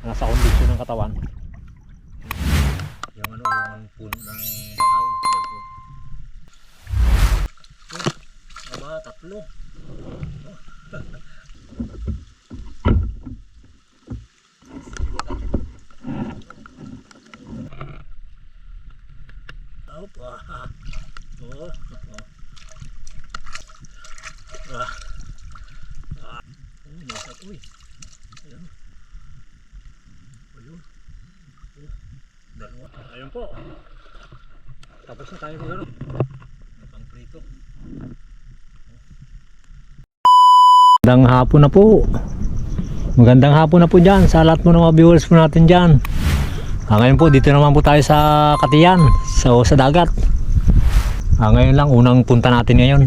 nasa kondisyon ng katawan. Yung ano, yung puno ng bakaw. Aba, tatlo. Opa. Oh. Nasa, uy. Ayan. Ayun. Dalawa. Ayun po. Tapos na tayo mag-ano. Pang prito. Magandang hapon na po. Magandang hapon na po dyan sa lahat mo ng mga viewers po natin dyan. Ngayon po, dito naman po tayo sa Katiyan, sa dagat. Ngayon lang, unang punta natin ngayon.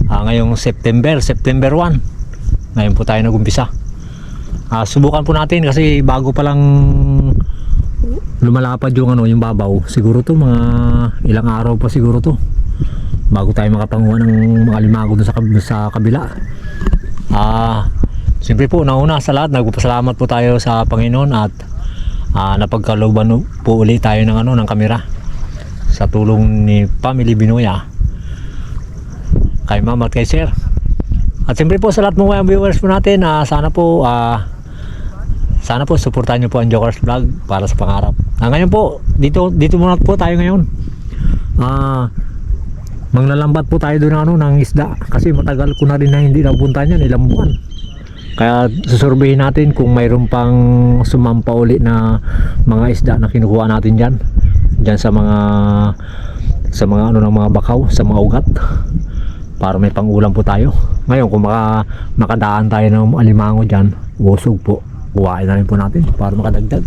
Ngayong September 1. Ngayon po tayo nag-umpisa. Subukan po natin kasi bago pa lang lumalapad yung ano, yung babaw. Siguro to mga ilang araw pa siguro to bago tayo makapanguha ng mga limago sa kabila. Siyempre po, nauna sa lahat, nagpapasalamat po tayo sa Panginoon at napagkalooban po ulit tayo ng ano, ng kamera sa tulong ni Family Binoya, kay Ma'am at kay Sir. At siyempre po sa lahat mga viewers po natin, sana po suportahan nyo po ang Jokers Vlog para sa pangarap. Ngayon po, dito muna po tayo ngayon. Manglalambat po tayo doon ng isda kasi matagal ko na rin na hindi napuntahan yan, ilang buwan. Kaya susurveyin natin kung mayroon pang sumampa ulit na mga isda na kinukuha natin dyan sa mga ano ng mga bakaw, sa mga ugat, para may pangulam po tayo. Ngayon kung makadaan tayo ng alimango dyan, usog po, kuhain na rin po natin para makadagdag.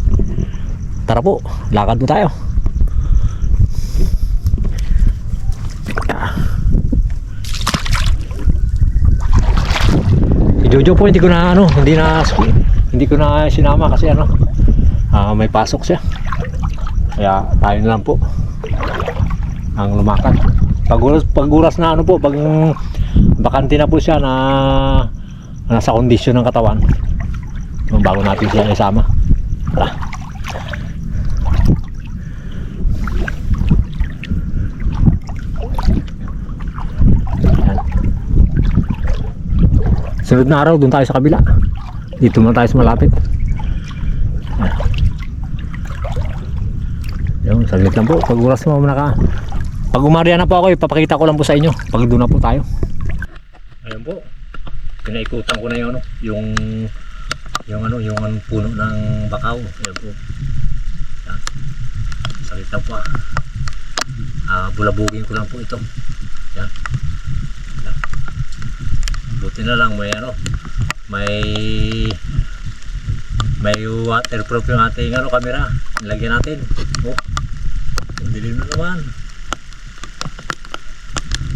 Tara po, lakad po tayo. Si Jojo po hindi ko na sinama kasi ano, may pasok siya. Kaya tayo na lang po ang lumakad. Paguras na ano po, pag bakante na po siya na nasa kondisyon ng katawan, bago natin siya isama. Tara. Sunod na araw doon tayo sa kabila. Dito muna tayo sa malapit. Yung saglit lang po, pag oras mo pag umarya na po ako, ipapakita ko lang po sa inyo pag doon na po tayo. Ayun po. Pinaikutan ko na yung puno ng bakaw. Ayun po. Yan. Saglit lang po. Bulabugin ko lang po ito. Yan. Buti na lang may waterproof yung ating camera. Nilagyan natin. Oh. Dilim na naman.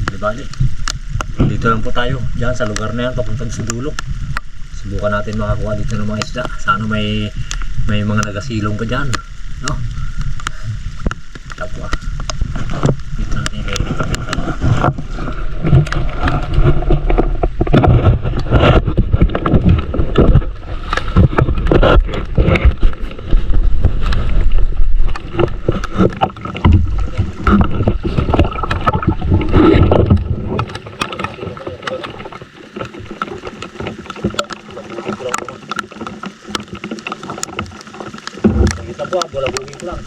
Di bali. Dito lang po tayo. Diyan sa lugar na yan papuntang sa dulo. Subukan natin makakuha dito ng mga isda. Sana may mga nagasilong pa diyan, no? Tapos dito natin ilagay. Bulabugin ko lang.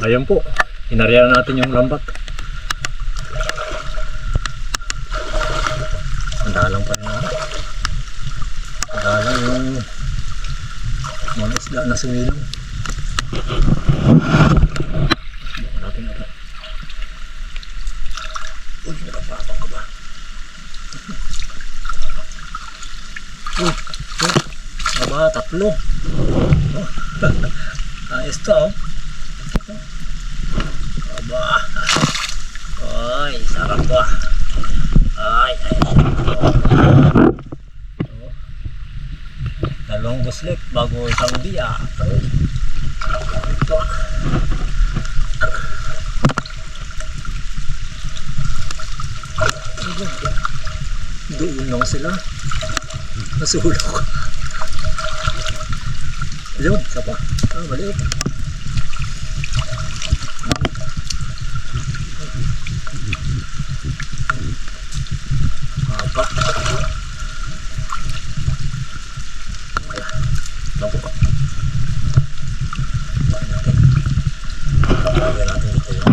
Ayan po, inarya natin yung lambat. Dalang pa rin ako. Dalang yung mga isda na sumilong. Bukan natin ito. Uy, nakapapang ka ba? Uy, aba, tatlo. Ayos to, oh. Sarap ba? Ay. Dalawang buslet bago isang biya. Ito. Doon lang sila. Nasulok. Ayun, isa pa. Maliit. Apa? Wala. Naku pa. Bain natin. Lagyan natin dito yun.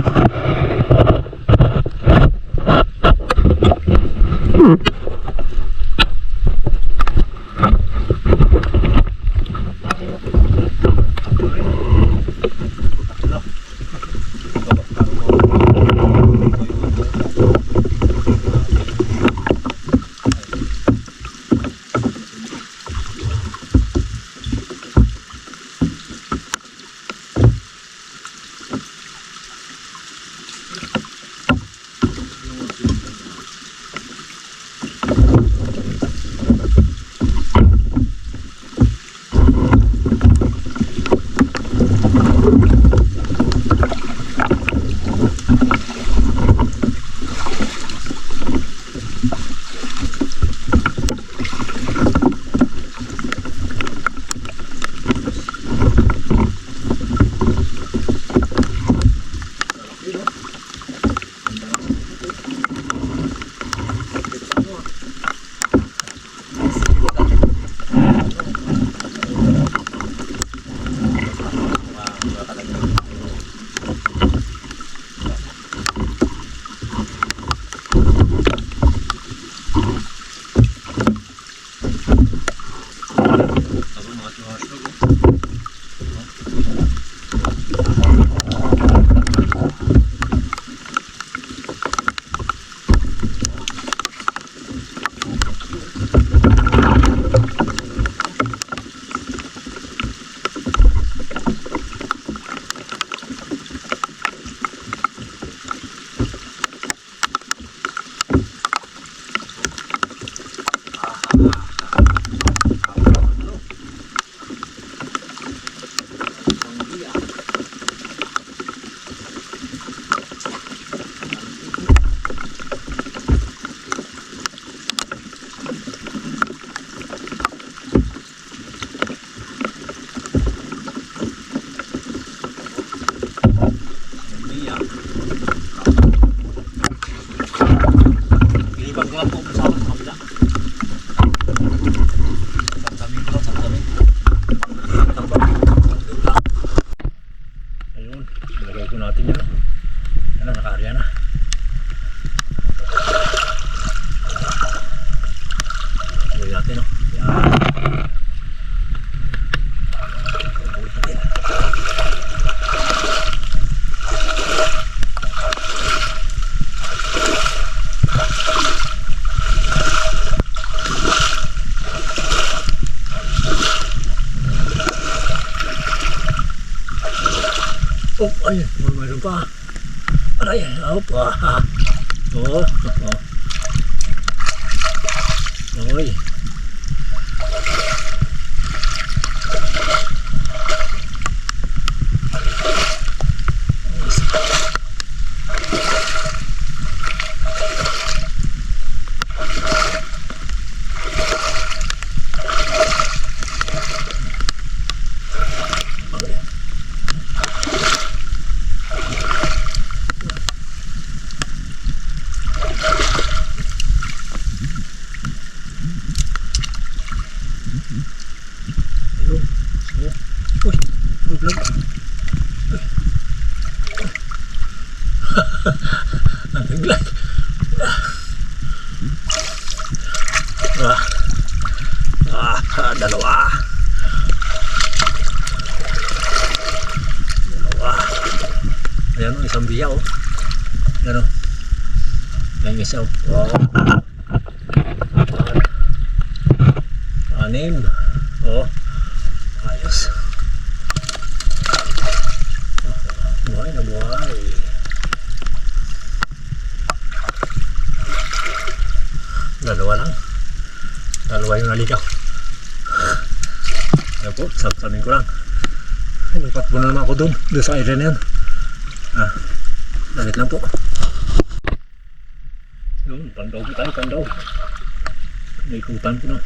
Oh, ay, mayroon pa. Aray, opa. Oh, oh. Oy. Naglag. Dalawa. Ayan o, isang biya o. Ayan o. Ayan isa o. Wow. Anim. O. Ayos. Buhay na buhay. dalawa lang. Dalawa yung naligaw. Ayan po, sabsamin ko lang. Lipat po na naman ako doon sa area na yan. Damit lang po. Yun, pandaw po tayo, pandaw. Naikutan ko na.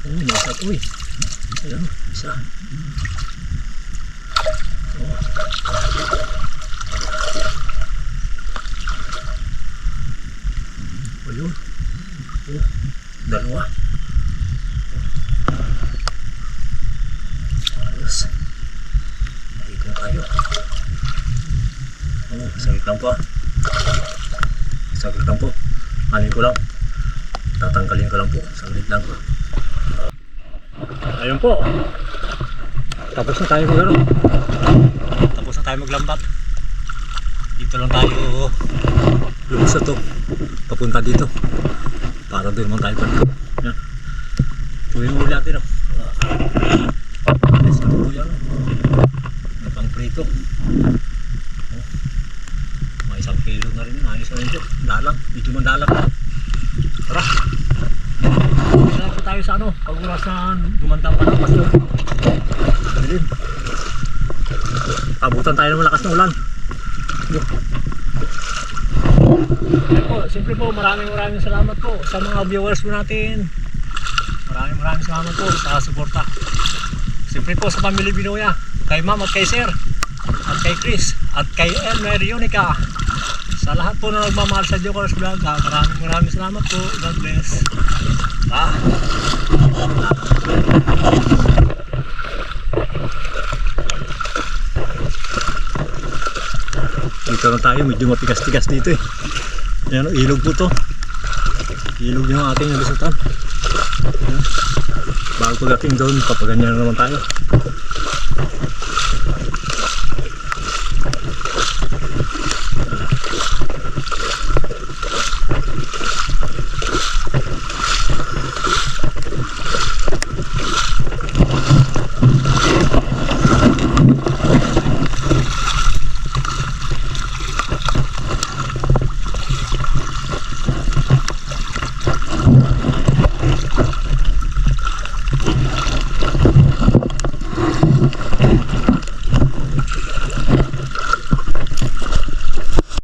Nasat, uy. Ayan, isa. Ayun. Dalawa. Ayos. Dito tayo. Saglit lang po. Saglit lang po. Anin ko lang. Tatanggalin ko lang po. Saglit lang. Ayun po. Tapos na tayo maglaro. Tapos na tayo maglambat. Dito lang tayo lubos na to. Papunta dito. Para doon naman tayo pala. Yan. Ito yung uli natin. Yes, ito po yan. May pang prito. May 1 kilo na rin. Ayos na rin ito. Dalang. Ito man dalang. Tara. Tara po tayo sa ano. Pag oras na dumantang pa lang. Kasi dilim. Abutan tayo ng malakas na ulan. Siyempre po, maraming salamat po sa mga viewers po natin. Maraming salamat po sa suporta. Siyempre po sa Pamilya Binoya, kay Ma'am at kay Sir, at kay Chris, at kay Elmer Yonica. Sa lahat po na nagmamahal sa Jokers Vlog, maraming salamat po. God bless. Dito na tayo, medyo matigas-tigas dito eh. Ayan, ilog po to. Ilog yung ating nalusutan. Bago pagdating doon, papaganyan na naman tayo.